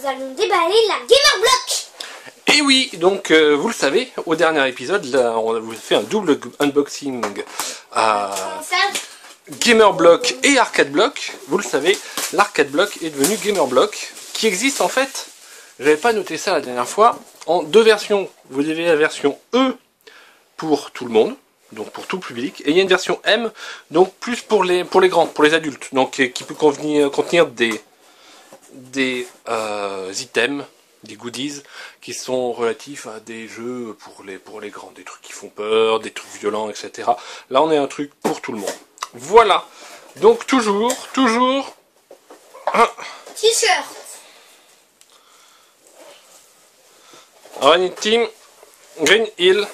allons déballer la Gamer Block. Et oui, donc vous le savez, au dernier épisode, là, on vous fait un double unboxing à Gamer Block et Arcade Block. Vous le savez, l'Arcade Block est devenu Gamer Block, qui existe en fait, j'avais pas noté ça la dernière fois, en deux versions. Vous avez la version E pour tout le monde, donc pour tout le public, et il y a une version M, donc plus pour les grands, pour les adultes, donc qui peut contenir des items, des goodies qui sont relatifs à des jeux pour les grands, des trucs qui font peur, des trucs violents, etc. Là on est un truc pour tout le monde. Voilà, donc toujours un T-shirt. Running Team Green Hill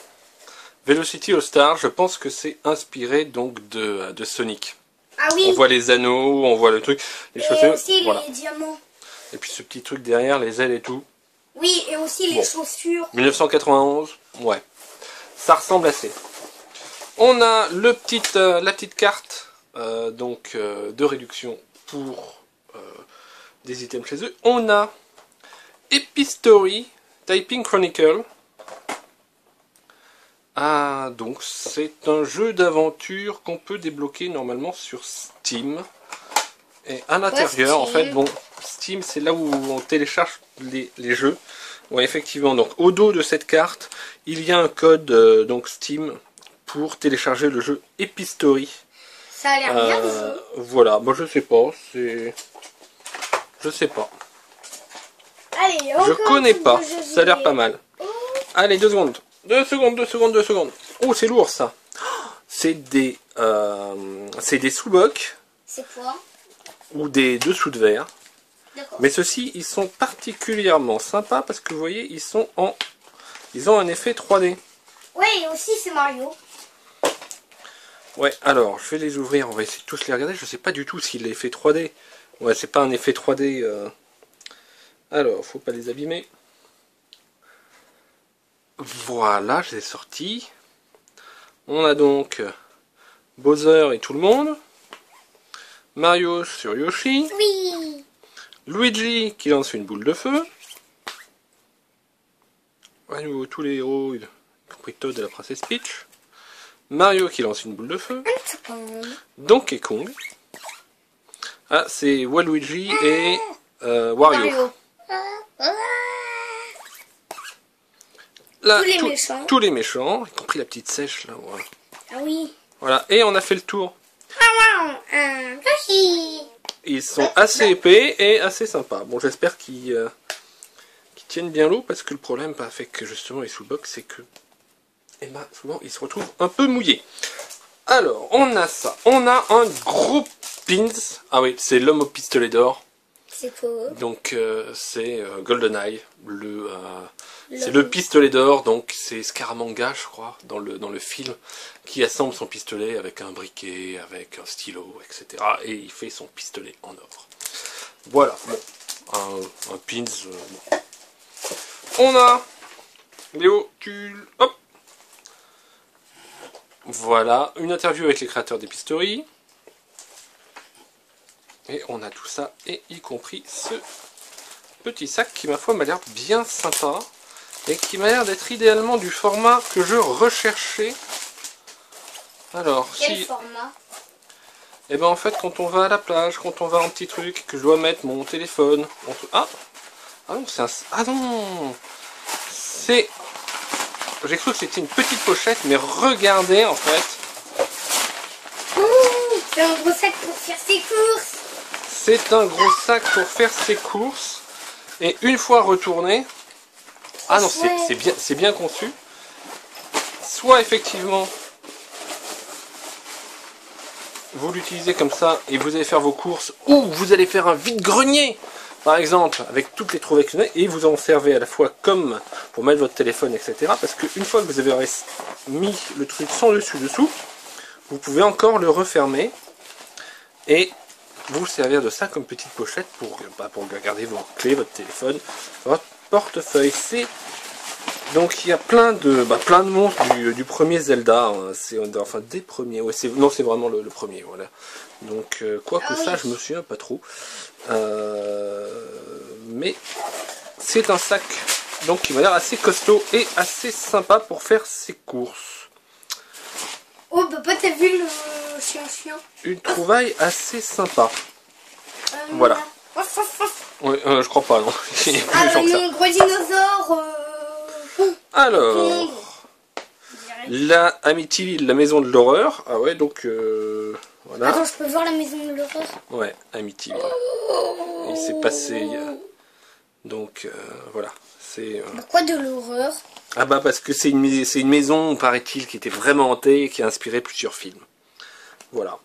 Velocity All Star. Je pense que c'est inspiré donc de Sonic. Ah oui. On voit les anneaux, on voit le truc, les et chaussures, aussi voilà. les diamants. Et puis ce petit truc derrière, les ailes et tout. Oui, et aussi les chaussures. 1991, ouais. Ça ressemble assez. On a la petite carte de réduction pour des items chez eux. On a Epistory Typing Chronicle. Ah, donc c'est un jeu d'aventure qu'on peut débloquer normalement sur Steam. Et à l'intérieur, en fait, bon, Steam, c'est là où on télécharge les jeux. Ouais, effectivement, donc au dos de cette carte, il y a un code donc Steam pour télécharger le jeu Epistory. Ça a l'air bien le jeu. Voilà, moi je sais pas, je sais pas. Allez, Je connais pas, ça a l'air pas mal. Allez, 2 secondes. 2 secondes. Oh, c'est lourd ça. C'est des sous-bocs. C'est quoi? Ou des dessous de verre. D'accord. Mais ceux-ci, ils sont particulièrement sympas parce que vous voyez, ils ont un effet 3D. Ouais, et aussi c'est Mario. Ouais, alors, je vais les ouvrir, on va essayer de tous les regarder. Je sais pas du tout si l'effet 3D... Ouais, c'est pas un effet 3D... Alors, faut pas les abîmer. Voilà, je les ai sortis. On a donc Bowser et tout le monde. Mario sur Yoshi. Oui. Luigi qui lance une boule de feu. À nouveau tous les héros, y compris Toad et la princesse Peach. Mario qui lance une boule de feu. Donkey Kong. Ah, c'est Waluigi et Wario. Là, tous les méchants, y compris la petite sèche là. Voilà. Ah oui. Voilà, et on a fait le tour. Yoshi. Ils sont assez épais et assez sympas. Bon, j'espère qu'ils tiennent bien l'eau parce que le problème avec justement les sous-box, c'est que souvent ils se retrouvent un peu mouillés. Alors, on a ça. On a un gros pins. Ah oui, c'est l'homme au pistolet d'or. C'est quoi? Donc, c'est GoldenEye. C'est le pistolet d'or. Donc, c'est Scaramanga, je crois, dans le film, qui assemble son pistolet avec un briquet, avec un stylo, etc. Et il fait son pistolet en or. Voilà. Bon, un pins. Bon. On a... Léo, hop. Voilà, une interview avec les créateurs d'Epistory. Et on a tout ça, et y compris ce petit sac qui, ma foi, m'a l'air bien sympa. Et qui m'a l'air d'être idéalement du format que je recherchais. Alors, quel format? Eh ben en fait, quand on va à la plage, quand on va en petit truc, que je dois mettre mon téléphone... Ah non, c'est un... Ah non, c'est... J'ai cru que c'était une petite pochette, mais regardez en fait. C'est un gros sac pour faire ses courses. C'est un gros sac pour faire ses courses. Et une fois retourné... Ah non, c'est bien conçu. Soit effectivement, vous l'utilisez comme ça et vous allez faire vos courses, ou vous allez faire un vide-grenier, par exemple, avec toutes les trouvailles que vous avez, et vous en servez à la fois comme pour mettre votre téléphone, etc. Parce qu'une fois que vous avez mis le truc sans dessus-dessous, vous pouvez encore le refermer et vous servir de ça comme petite pochette pour garder vos clés, votre téléphone, votre portefeuille. Donc il y a plein de monstres du premier Zelda, hein. Enfin des premiers, ouais, c'est vraiment le premier, voilà. Donc quoique ça je me souviens pas trop. mais c'est un sac donc qui m'a l'air assez costaud et assez sympa pour faire ses courses. Oh papa, t'as vu le chien? Une trouvaille assez sympa. Voilà. Oui, je crois pas, non. Il est plus méchant que ça. Mon gros dinosaure. Alors, la Amityville, la maison de l'horreur. Ah ouais, donc voilà. Attends, je peux voir la maison de l'horreur? Ouais, Amityville. Il s'est passé. Donc voilà. C'est. Pourquoi de l'horreur? Ah bah parce que c'est une maison, paraît-il, qui était vraiment hantée et qui a inspiré plusieurs films. Voilà.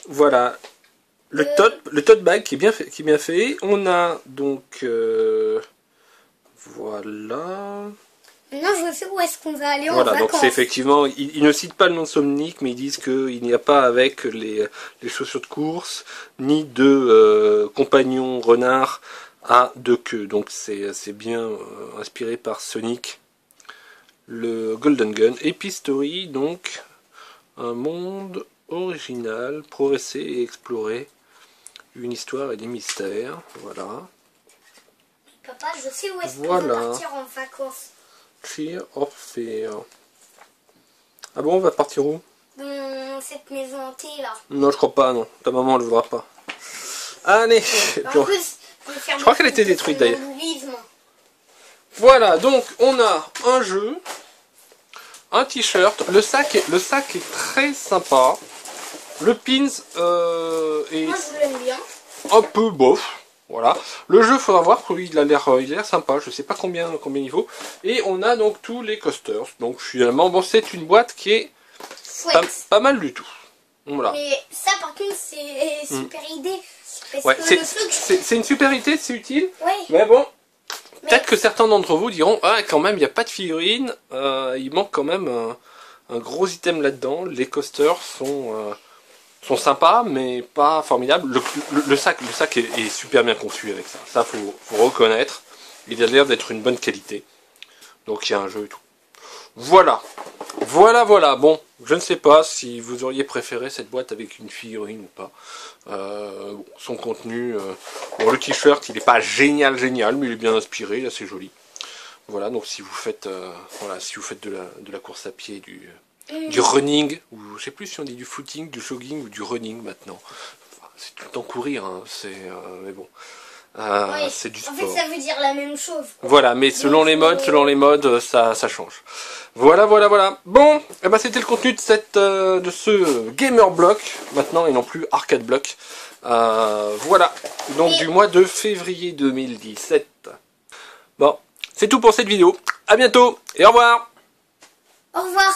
Voilà. Le tote bag qui est bien fait. On a donc voilà. Maintenant je sais où est-ce qu'on va aller en Voilà, vacances. donc c'est effectivement, ils ne citent pas le nom de Somnic, mais ils disent qu'il n'y a pas avec les chaussures de course, ni de compagnon renard à deux queues. Donc c'est bien inspiré par Sonic, le Golden Gun. Epistory, donc un monde original, progresser et explorer une histoire et des mystères. Voilà. Papa, je sais où est-ce qu'on Voilà. va partir en vacances. Fear or Fear. Ah bon, on va partir où? Dans cette maison hantée là. Non, je crois pas, non. Ta maman elle voudra pas. Allez. En plus, Je crois qu'elle a été détruite, d'ailleurs. d'ailleurs. Voilà, donc on a un jeu, un t-shirt. Le sac est très sympa. Le pins est Moi je l'aime bien. un peu bof. Voilà. Le jeu, faudra voir, il a l'air sympa. Je sais pas combien il vaut. Et on a donc tous les coasters. Donc finalement, bon, c'est une boîte qui est pas mal du tout. Voilà. Mais ça par contre c'est super idée. Parce Ouais, que le truc... c'est une super idée, c'est utile. Ouais. Mais bon, peut-être que certains d'entre vous diront, ah quand même, il n'y a pas de figurines. Il manque quand même un gros item là-dedans. Les coasters sont sympas, mais pas formidables. Le sac est super bien conçu avec ça. Ça, faut reconnaître. Il a l'air d'être une bonne qualité. Donc il y a un jeu et tout. Voilà. Voilà. Bon, je ne sais pas si vous auriez préféré cette boîte avec une figurine ou pas. Bon, son contenu... bon, le t-shirt, il n'est pas génial, mais il est bien inspiré, il est assez joli. Voilà, donc si vous faites, de la course à pied, du running, ou je sais plus si on dit du footing, du jogging ou du running maintenant. Enfin, c'est tout le temps courir, hein, mais bon. Ouais. C'est du sport. En fait ça veut dire la même chose. Voilà, mais selon les modes, ça change. Voilà. Bon, eh ben c'était le contenu de ce Gamer Block, maintenant et non plus Arcade Block. Voilà, donc du mois de février 2017. Bon, c'est tout pour cette vidéo. À bientôt et au revoir. Au revoir.